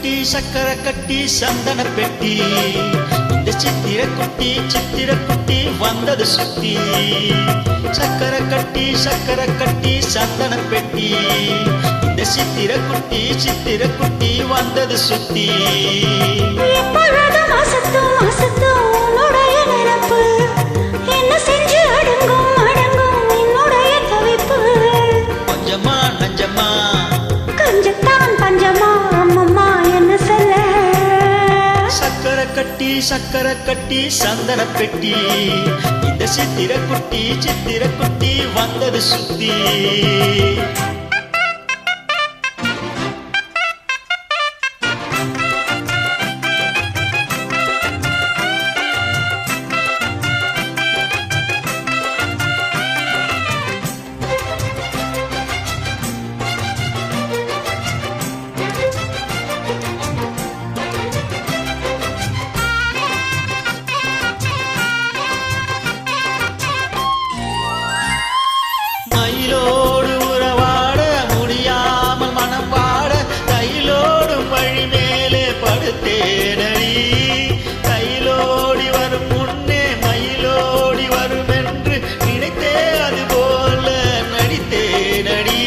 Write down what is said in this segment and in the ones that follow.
கட்டி சக்கரை கட்டி சந்தன பெட்டி இந்த சித்திர குட்டி வந்தது சுத்தி சக்கரை கட்டி சந்தன பெட்டி இந்த சித்திர குட்டி வந்தது சுத்தி கொஞ்சமா நஞ்சமா சக்கரை கட்டி சந்தன பெட்டி இந்த சித்திர குட்டி வந்தது சுத்தி மயிலோடு உறவாட முடியாமல் மனம் பாட கையிலோடும் வழி மேலே படுத்தேனடி கையிலோடி வரும் முன்னே மயிலோடி வரும் என்று நினைத்தே அது போல நடித்தேனடி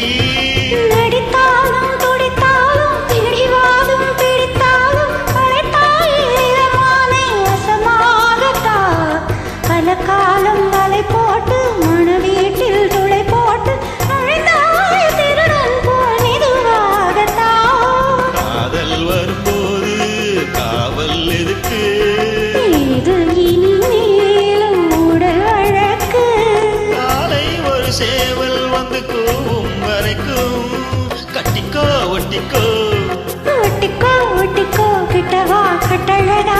காலம் வலை போட்டு மன வீட்டில் துளை போட்டு திருடன் போல் மெதுவாகத்தான் காதல் வரும்போது காவல் எதுக்கு இது இனி மேலும் உடல் வழக்கு காலை ஒரு சேவல் வந்து கூவும் வரைக்கும் கட்டிக்கோ ஒட்டிக்கோ ஒட்டிக்கோ ஒட்டிக்கோ கிட்டவா கட்டழகா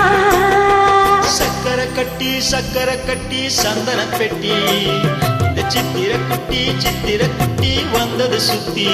சக்கரை கட்டி சந்தன பெட்டி இந்த சித்திர குட்டி வந்தது சுத்தி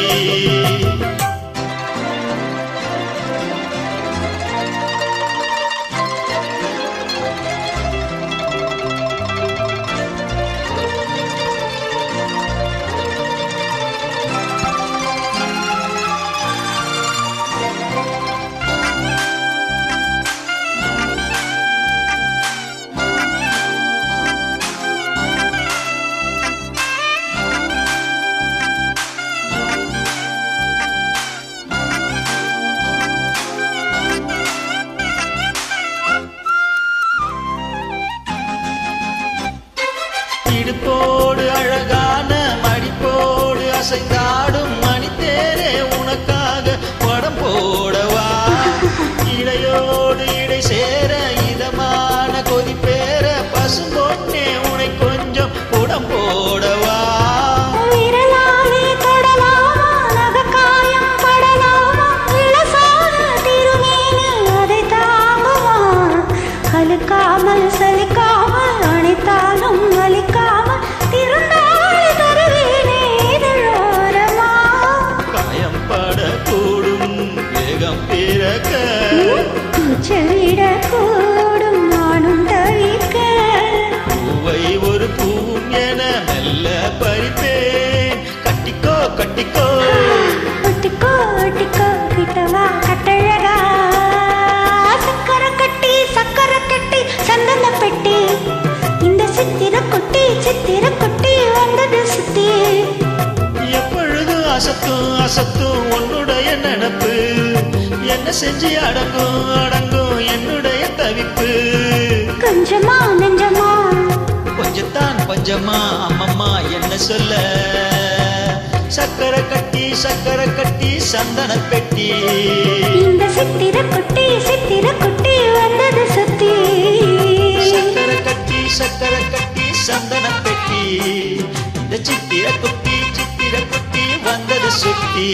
இடுப்போடு அழகான மடிப்போடு அசைந்தாடும் மணித்தேரே உனக்காக படம் போடவா இடையோடு இடை சேர இதமான கொதிப்பேர பசும்பொன்னே உனை கொஞ்சம் உடம் போடவா சலிக்காமல் அணைத்தாலும் வலிக்காமல் திருந்தாள் தருவேனே இதழோரமா காயம் படக்கூடும் வேகம் பிறக்க கூச்சலிடக்கூடும் நானும் தவிக்க பூவை ஒரு பூவும் என மெல்ல பறிப்பேன் கட்டிக்கோ ஒட்டிக்கோ ஒட்டிக்கோ கிட்டவா கட்டழகா சக்கரை கட்டி சந்தன பெட்டி இந்த சித்திர குட்டி வந்தது சுத்தி எப்பொழுதும் அசத்தும் உன்னுடைய நினப்பு என்ன செஞ்சு அடங்கும் என்னுடைய தவிப்பு கொஞ்சமா நெஞ்சமா கொஞ்சத்தான் பஞ்சமா அம்மம்மா என்ன சொல்ல சக்கரை கட்டி சந்தன பெட்டி இந்த சித்திர குட்டி வந்தது சுத்தி சக்கரை கட்டி சந்தன பெட்டி இந்த சித்திர குட்டி வந்தது சுத்தி